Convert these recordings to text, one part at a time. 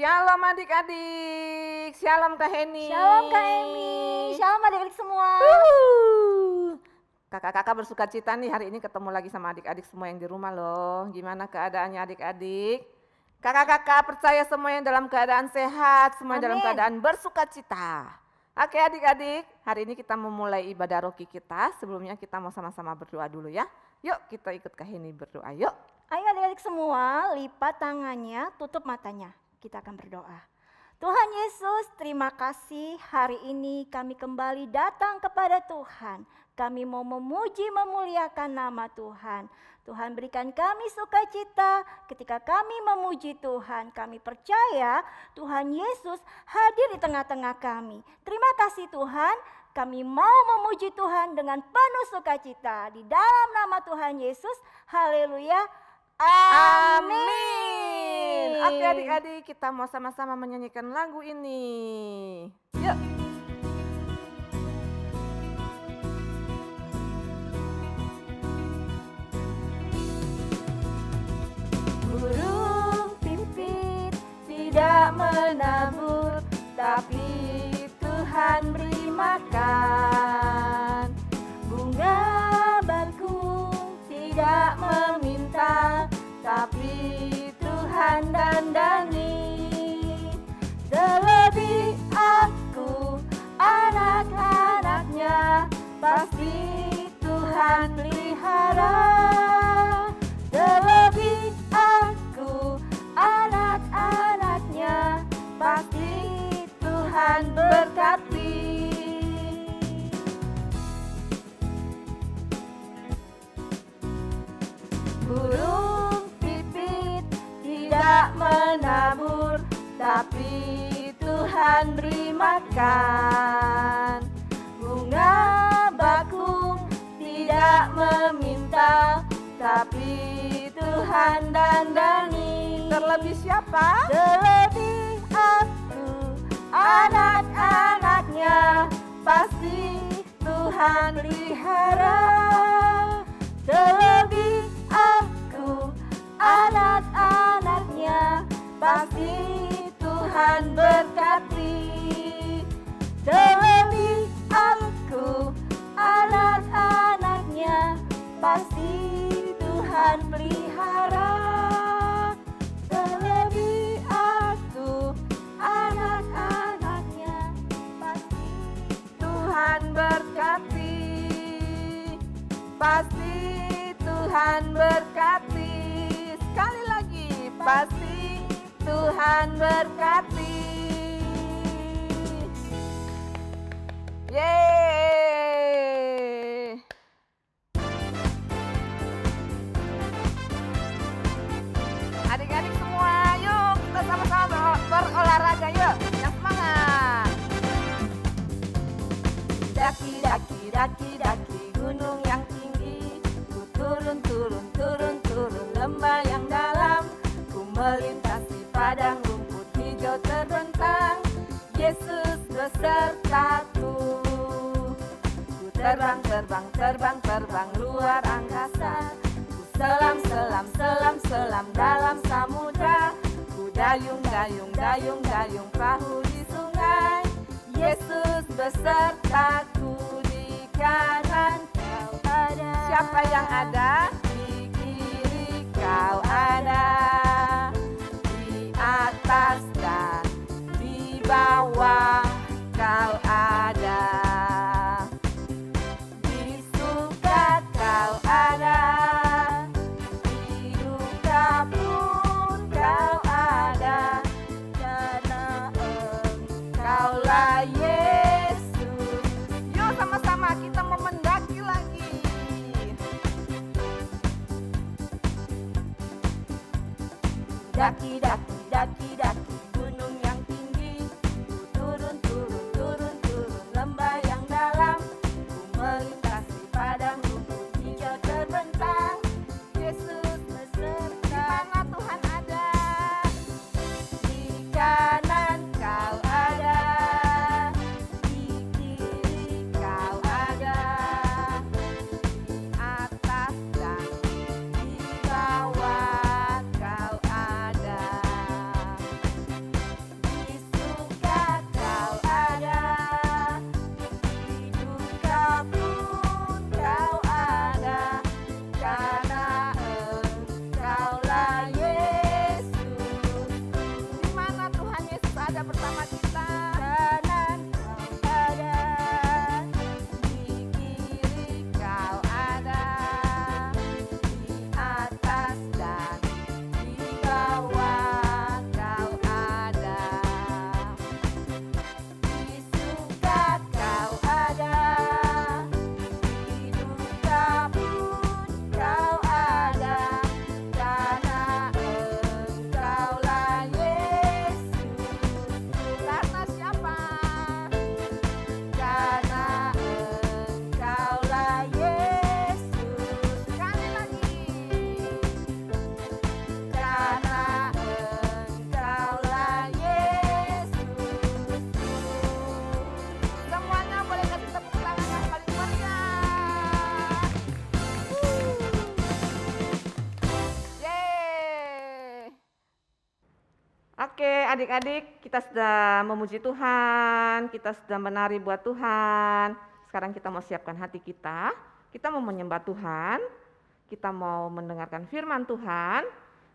Shalom adik-adik, shalom Kak Heni. Shalom Kak Emi, shalom adik-adik semua. Kakak-kakak bersuka cita nih hari ini ketemu lagi sama adik-adik semua yang di rumah loh. Gimana keadaannya adik-adik? Kakak-kakak percaya semua yang dalam keadaan sehat, semua yang dalam Amin. keadaan bersuka cita. Oke adik-adik, hari ini kita memulai ibadah roki kita. Sebelumnya kita mau sama-sama berdoa dulu ya. Yuk kita ikut Kak Heni berdoa yuk. Ayo adik-adik semua, lipat tangannya, tutup matanya. Kita akan berdoa. Tuhan Yesus, terima kasih hari ini kami kembali datang kepada Tuhan. Kami mau memuji, memuliakan nama Tuhan. Tuhan berikan kami sukacita ketika kami memuji Tuhan. Kami percaya Tuhan Yesus hadir di tengah-tengah kami. Terima kasih Tuhan, kami mau memuji Tuhan dengan penuh sukacita. Di dalam nama Tuhan Yesus, haleluya. Amin. Oke adik-adik, kita mau sama-sama menyanyikan lagu ini. Yuk. Burung pipit tidak menabur, tapi Tuhan beri makan. Bunga bakung tidak meminta, tapi Tuhan dandani. Terlebih aku, anak-anaknya, pasti Tuhan pelihara. Terlebih aku, anak-anaknya, pasti Tuhan berkati. Burung pipit tidak menabur, tapi Tuhan beri makan. Bunga bakung tidak meminta, tapi Tuhan dandani. Terlebih siapa? Terlebih aku, anak-anaknya, pasti Tuhan pelihara. Terlebih aku, anak-anaknya, pasti Tuhan berkati. Terlebih aku, anak-anaknya, pasti Tuhan pelihara. Terlebih aku, anak-anaknya, pasti Tuhan berkati. Pasti Tuhan berkati. Sekali lagi, pasti Tuhan berkati. Yeay. Adik-adik semua, yuk kita sama-sama berolahraga yuk. Yang semangat. Daki, daki, daki, daki gunung yang tinggi. Ku turun, turun, turun, turun lembah yang dalam. Ku melintasi padang rumput hijau terbentang. Yesus besertaku. Ku terbang, terbang, terbang, terbang luar angkasa. Ku selam, selam, selam, selam dalam samudra. Ku dayung, dayung, dayung, dayung perahu di sungai. Yesus besertaku, di kanan kau ada. Siapa yang ada? Di kiri kau ada. Di atas dan di bawah kau ada. Di suka kau ada. Di duka pun kau ada. Karena Engkaulah Yesus. Yuk sama-sama kita mau mendaki lagi. Daki, daki, daki, daki gunung yang tinggi. Ku turun, turun, turun, turun lembah yang dalam. Ku melintasi padang rumput hijau terbentang. Yesus beserta. Di mana Tuhan ada? Di kanan kau ada. Di kiri kau ada. Di atas dan di bawah kau ada. Oke, adik-adik, kita sudah memuji Tuhan, kita sudah menari buat Tuhan. Sekarang kita mau siapkan hati kita mau menyembah Tuhan, kita mau mendengarkan firman Tuhan.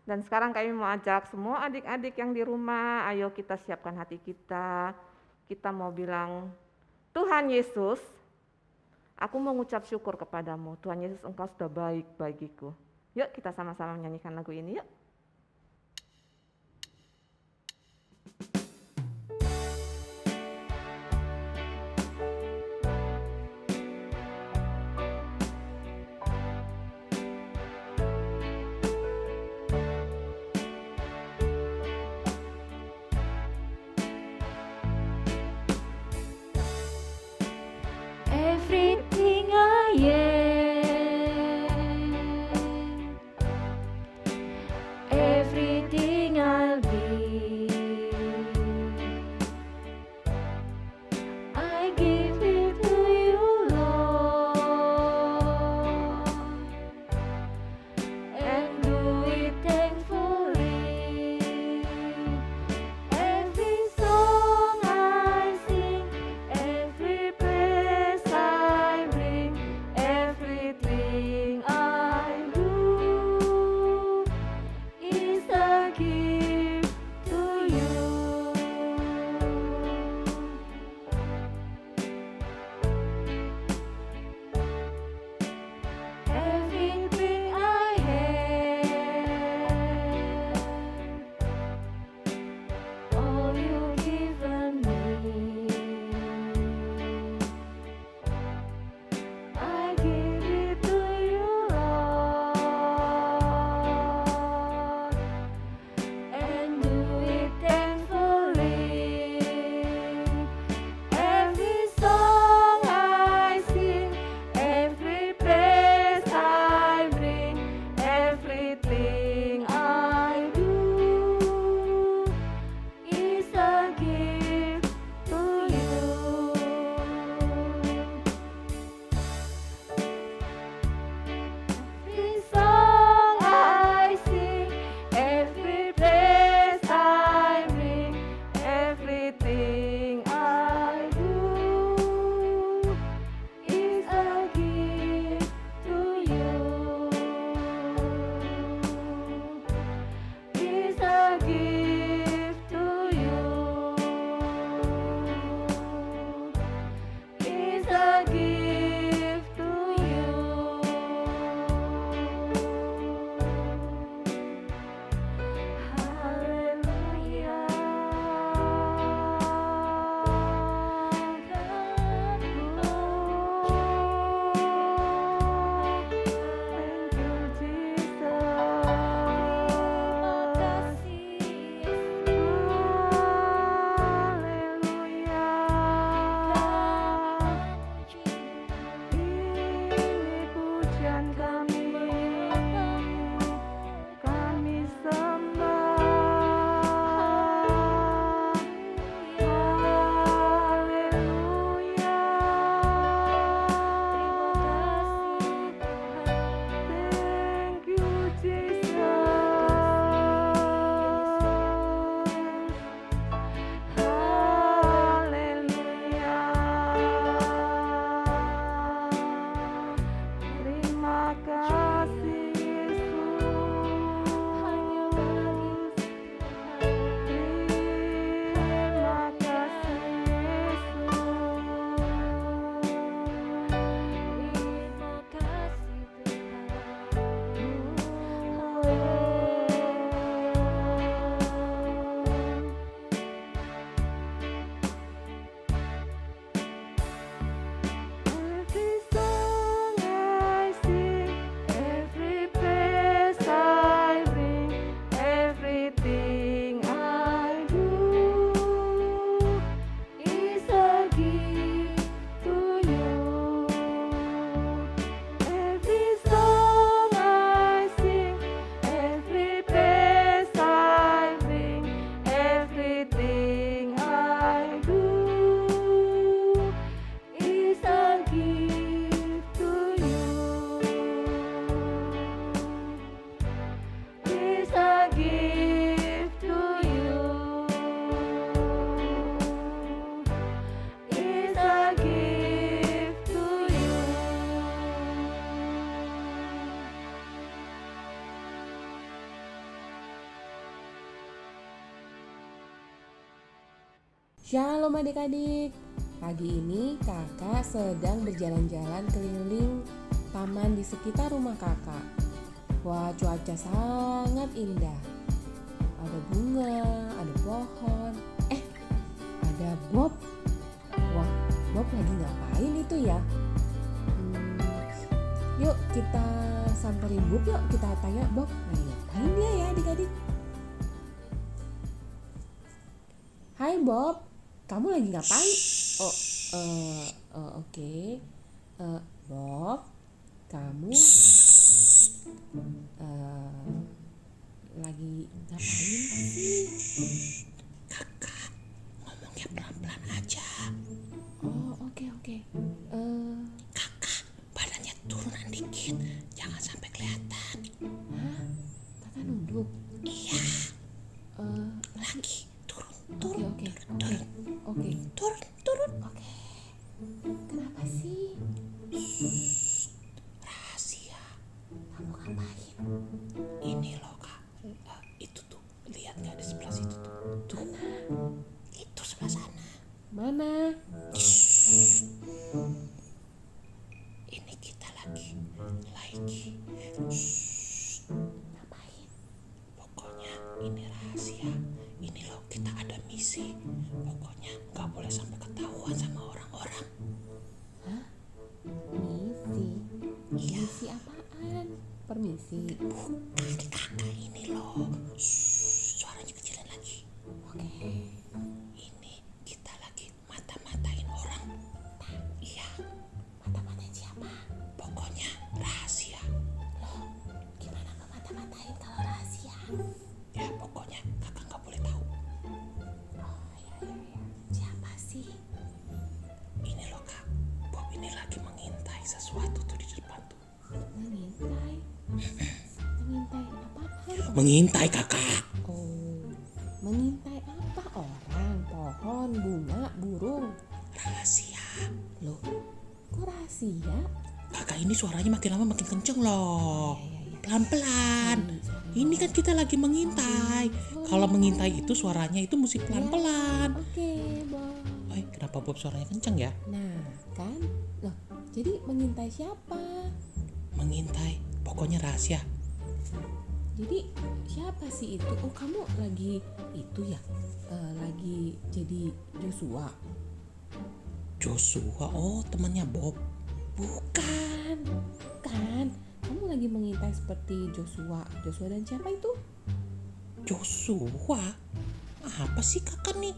Dan sekarang kami mau ajak semua adik-adik yang di rumah, ayo kita siapkan hati kita. Kita mau bilang, Tuhan Yesus, aku mau mengucap syukur kepadamu. Tuhan Yesus, Engkau sudah baik bagiku. Yuk kita sama-sama menyanyikan lagu ini yuk. Everything I am, everything I'll be, I give it to you, Lord, and do it thankfully. Every song I sing, every praise I bring, everything I do is a gift to you. Everything I have, all you've given me, I give it to you, Lord, and do it thankfully. Every song I sing, every praise I bring, everything I do is a gift to you. Every song I sing, every praise I bring, everything I do is a gift to you. Is a gift to you. Is a gift to you. Ini pujian kami sembah. Haleluya. Thank you Jesus. Haleluya. Terima kasih Yesus. Terima kasih Every song I sing, every Shalom adik-adik. Pagi ini kakak sedang berjalan-jalan keliling taman di sekitar rumah kakak. Wah, cuaca sangat indah. Ada bunga, ada pohon. Ada Bob. Wah, Bob lagi ngapain itu ya? Yuk kita samperin Bob, yuk kita tanya Bob lagi ngapain dia ya adik-adik. Hai Bob, kamu lagi ngapain? Oke. Bob, kamu lagi ngapain sih? Kakak, ngomongnya pelan-pelan aja. Oh, oke. Kakak, badannya turunan dikit, jangan sampai kelihatan. Hah? Kakak nunduk? Iya, lagi turun. Oke. Turun. Oke. Kenapa sih? Rahasia. Kamu ngapain? Ini loh kak, itu tuh, lihat nggak di sebelah situ tuh? Itu sebelah sana. Mana? Ini kita lagi. Ngapain? Pokoknya ini rahasia. Ini loh, kita ada misi. Pokoknya nggak boleh sampai ketahuan sama orang-orang. Misi? Iya. Misi apaan? Permisi. Bukan kakak, ini loh. Suaranya kecilin lagi. Oke. Ini kita lagi mata-matain orang. Iya, Mata-matain siapa? pokoknya rahasia. Gimana ngemata-matain kalau rahasia? Ya pokoknya kakak nggak boleh tahu. Oh, iya. Siapa sih? Ini loh kak, Bob ini lagi mengintai sesuatu tuh di depan tuh. Mengintai? Mengintai apaan? Mengintai kakak. Oh, mengintai apa? Orang, pohon, bunga, burung. Rahasia. Loh, kok rahasia? Kakak ini suaranya makin lama makin kenceng loh. Pelan-pelan. Ini kan kita lagi mengintai. Kalau mengintai itu suaranya itu mesti pelan-pelan. Oke, Bob. Kenapa Bob suaranya kenceng ya? Nah, kan? Loh, jadi mengintai siapa? Mengintai, pokoknya rahasia. Jadi siapa sih itu? Oh, kamu lagi itu ya? Lagi jadi Joshua? Joshua, oh temannya Bob. Bukan. Kamu lagi mengintai seperti Joshua. Joshua dan siapa itu? Joshua? Apa sih kakak nih?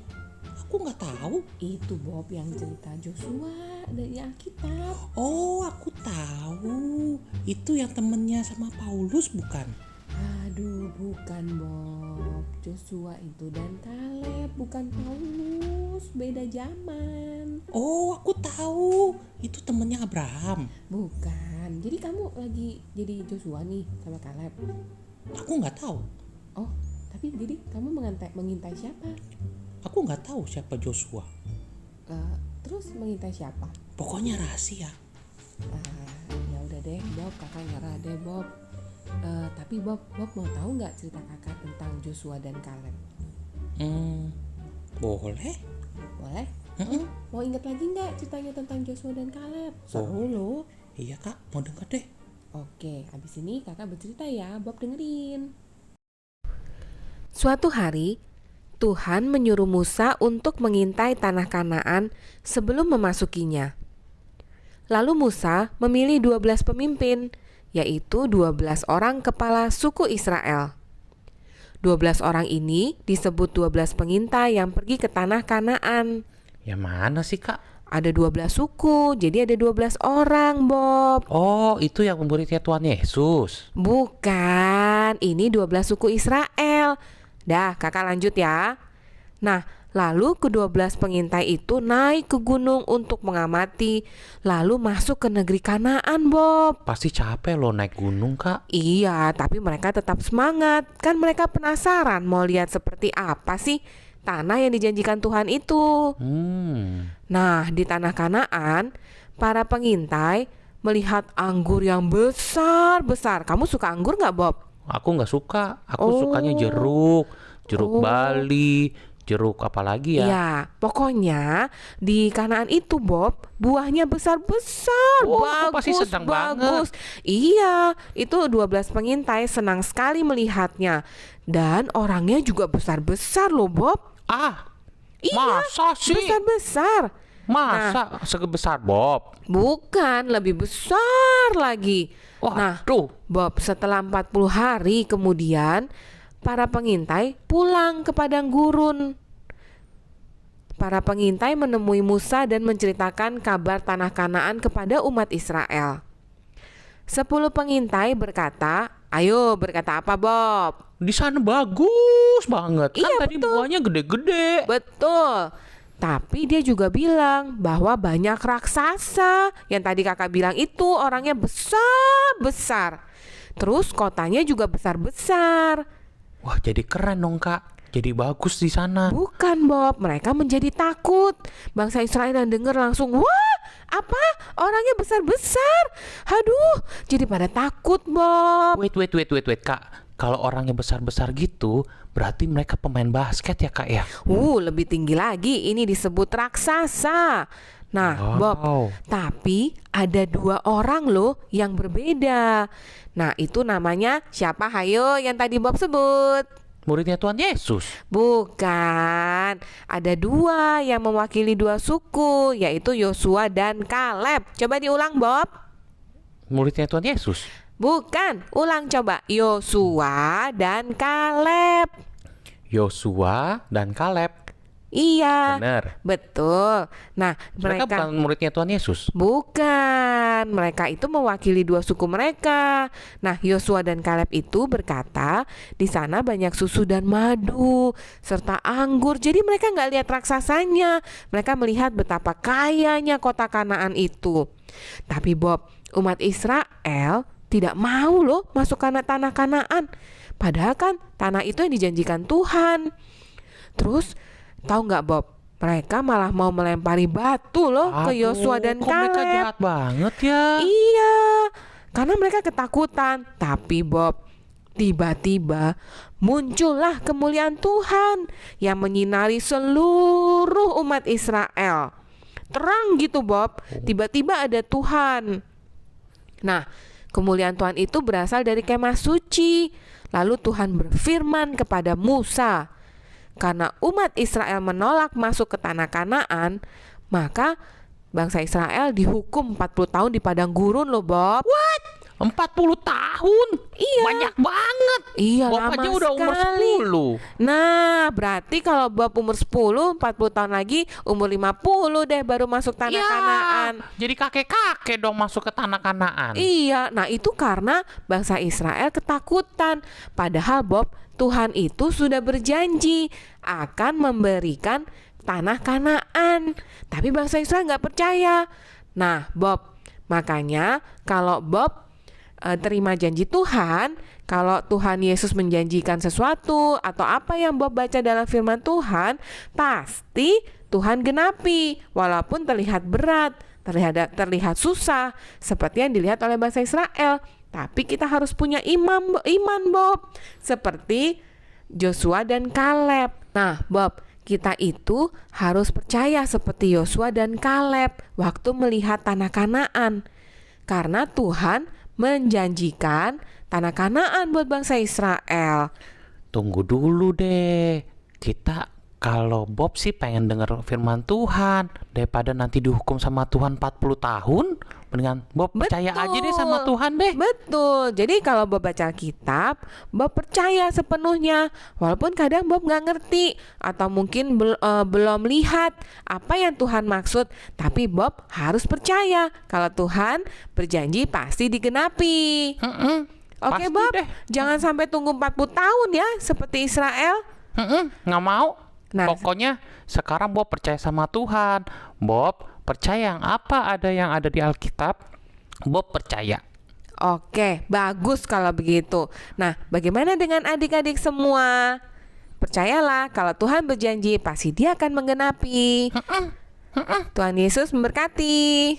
Aku nggak tahu. Itu Bob yang cerita Joshua dari Alkitab. Oh, aku tahu. Itu yang temennya sama Paulus bukan? Aduh, bukan Bob. Joshua itu dan Kaleb, bukan Paulus. Beda zaman. Oh, aku tahu. Itu temennya Abraham. Bukan. Jadi kamu lagi jadi Joshua nih sama Kaleb. Aku nggak tahu. Oh, tapi jadi kamu mengintai siapa? Aku nggak tahu siapa Joshua. Terus mengintai siapa? Pokoknya rahasia. Ya udah deh Bob, kakak nyerah deh Bob. Tapi Bob mau tahu nggak cerita kakak tentang Joshua dan Kaleb? Boleh? Boleh? Mm-mm. Mau ingat lagi nggak ceritanya tentang Joshua dan Kaleb? Seru loh. Iya kak, mau denger deh. Oke, abis ini kakak bercerita ya, Bob dengerin. Suatu hari, Tuhan menyuruh Musa untuk mengintai tanah Kanaan sebelum memasukinya. Lalu Musa memilih 12 pemimpin, yaitu 12 orang kepala suku Israel. 12 orang ini disebut 12 pengintai yang pergi ke tanah Kanaan. Yang mana sih kak? Ada 12 suku, jadi ada 12 orang, Bob. Oh, itu yang muridnya Tuhan Yesus. Bukan, ini 12 suku Israel. Dah, kakak lanjut ya. Nah, lalu ke-12 pengintai itu naik ke gunung untuk mengamati, lalu masuk ke negeri Kanaan, Bob. Pasti capek loh naik gunung kak. Iya, tapi mereka tetap semangat. Kan mereka penasaran mau lihat seperti apa sih tanah yang dijanjikan Tuhan itu. Nah, di tanah Kanaan, para pengintai melihat anggur yang besar-besar. Kamu suka anggur nggak, Bob? Aku nggak suka. Aku sukanya jeruk Oh. Bali, jeruk, apalagi ya? Ya, pokoknya di Kanaan itu Bob, buahnya besar-besar, Oh, bagus, pasti sedang bagus. Iya, itu 12 pengintai senang sekali melihatnya. Dan orangnya juga besar-besar loh Bob. Ah, Iya, masa sih? besar-besar. Masa sebesar Bob? Bukan, lebih besar lagi. Nah, Waduh, Bob, setelah 40 hari kemudian, para pengintai pulang ke padang gurun. Para pengintai menemui Musa dan menceritakan kabar tanah Kanaan kepada umat Israel. 10 pengintai berkata, ayo berkata apa Bob? di sana bagus banget. Kan Iya, tadi betul. buahnya gede-gede. Betul. Tapi dia juga bilang bahwa banyak raksasa. Yang tadi kakak bilang itu orangnya besar-besar. Terus kotanya juga besar-besar. Wah, jadi keren dong, Kak. Jadi bagus di sana. Bukan Bob, mereka menjadi takut. Bangsa Israel yang dengar langsung, wah apa? Orangnya besar-besar. Aduh, jadi pada takut Bob. Wait, Kak. Kalau orangnya besar-besar gitu, berarti mereka pemain basket ya, Kak ya? Lebih tinggi lagi, ini disebut raksasa. Nah, Bob, Wow. tapi ada 2 orang loh yang berbeda. Nah, itu namanya siapa? Hayo yang tadi Bob sebut. Muridnya Tuhan Yesus. Bukan, ada 2 yang mewakili 2 suku, yaitu Yosua dan Kaleb. Coba diulang Bob. Muridnya Tuhan Yesus. Bukan, ulang coba. Yosua dan Kaleb. Yosua dan Kaleb. Iya, Bener. betul. Nah, Mereka bukan muridnya Tuhan Yesus. Bukan, mereka itu mewakili 2 suku mereka. Nah, Yosua dan Kaleb itu berkata, di sana banyak susu dan madu serta anggur. Jadi mereka nggak lihat raksasanya. Mereka melihat betapa kayanya kota Kanaan itu. Tapi Bob, umat Israel tidak mau loh masuk ke tanah Kanaan. Padahal kan tanah itu yang dijanjikan Tuhan. Terus tahu nggak Bob? Mereka malah mau melempari batu loh ke Yosua dan kok mereka Kaleb. jahat banget ya? Iya, karena mereka ketakutan. Tapi Bob, tiba-tiba muncullah kemuliaan Tuhan yang menyinari seluruh umat Israel. Terang gitu Bob, tiba-tiba ada Tuhan. Nah, kemuliaan Tuhan itu berasal dari kemah suci. Lalu Tuhan berfirman kepada Musa, karena umat Israel menolak masuk ke tanah Kanaan, maka bangsa Israel dihukum 40 tahun di padang gurun loh Bob. 40 tahun? Iya. Banyak banget. Iya, Bob lama aja udah umur sekali. 10. Nah, berarti kalau Bob umur 10, 40 tahun lagi umur 50 deh baru masuk tanah Kanaan. Jadi kakek-kakek dong masuk ke tanah Kanaan. Iya, nah itu karena bangsa Israel ketakutan. Padahal Bob, Tuhan itu sudah berjanji akan memberikan tanah Kanaan. Tapi bangsa Israel nggak percaya. Nah, Bob, makanya kalau Bob terima janji Tuhan, kalau Tuhan Yesus menjanjikan sesuatu atau apa yang Bob baca dalam firman Tuhan, pasti Tuhan genapi, walaupun terlihat berat, terlihat susah, seperti yang dilihat oleh bangsa Israel. Tapi kita harus punya iman Bob, seperti Joshua dan Kaleb. Nah Bob, kita itu harus percaya seperti Yosua dan Kaleb waktu melihat tanah Kanaan. Karena Tuhan menjanjikan tanah Kanaan buat bangsa Israel. Tunggu dulu deh. Kita kalau Bob sih pengen denger firman Tuhan daripada nanti dihukum sama Tuhan 40 tahun. Mendingan Bob percaya aja deh sama Tuhan deh. Betul. Jadi kalau Bob baca Alkitab, Bob percaya sepenuhnya. Walaupun kadang Bob nggak ngerti atau mungkin belum lihat apa yang Tuhan maksud, tapi Bob harus percaya kalau Tuhan berjanji pasti digenapi. Oke Pasti Bob, deh. jangan sampai tunggu 40 tahun ya seperti Israel. Nggak mau. Nah, Pokoknya sekarang Bob percaya sama Tuhan. Bob percaya yang ada di Alkitab. Bob percaya. Oke, bagus kalau begitu. Nah, bagaimana dengan adik-adik semua? Percayalah kalau Tuhan berjanji pasti Dia akan menggenapi. Tuhan Yesus memberkati.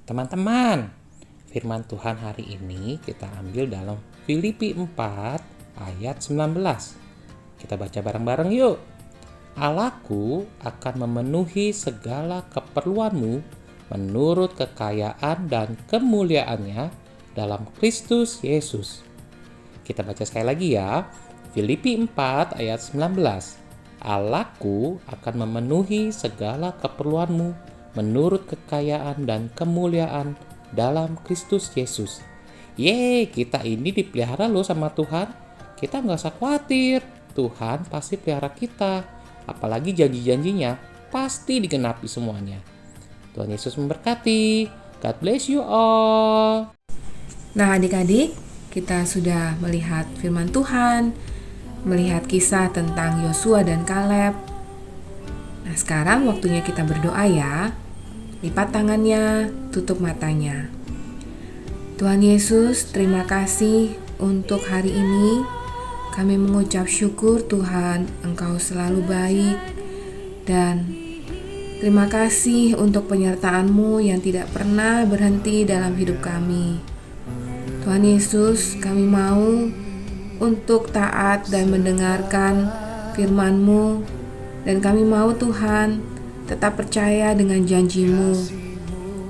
Teman-teman, Firman Tuhan hari ini kita ambil dalam Filipi 4 ayat 19. Kita baca bareng-bareng yuk. Allahku akan memenuhi segala keperluanmu menurut kekayaan dan kemuliaannya dalam Kristus Yesus. Kita baca sekali lagi ya. Filipi 4 ayat 19. Allahku akan memenuhi segala keperluanmu menurut kekayaan dan kemuliaan dalam Kristus Yesus. Kita ini dipelihara loh sama Tuhan. Kita nggak usah khawatir. Tuhan pasti pelihara kita. Apalagi janji-janjinya pasti digenapi semuanya. Tuhan Yesus memberkati. God bless you all. Nah adik-adik, kita sudah melihat firman Tuhan, melihat kisah tentang Yosua dan Kaleb. Nah sekarang waktunya kita berdoa ya. Lipat tangannya, tutup matanya. Tuhan Yesus, terima kasih untuk hari ini. Kami mengucap syukur Tuhan, Engkau selalu baik. Dan terima kasih untuk penyertaan-Mu yang tidak pernah berhenti dalam hidup kami. Tuhan Yesus, kami mau untuk taat dan mendengarkan firman-Mu. Dan kami mau Tuhan tetap percaya dengan janji-Mu.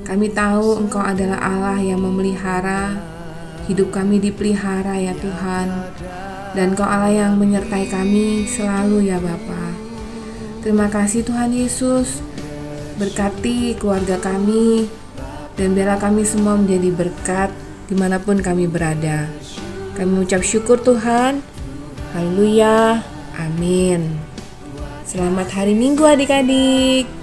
Kami tahu Engkau adalah Allah yang memelihara, hidup kami dipelihara ya Tuhan. Dan Engkau Allah yang menyertai kami selalu ya Bapa. Terima kasih Tuhan Yesus, berkati keluarga kami, dan biarlah kami semua menjadi berkat dimanapun kami berada. Kami mengucap syukur Tuhan. Haleluya. Amin. Selamat hari Minggu adik-adik.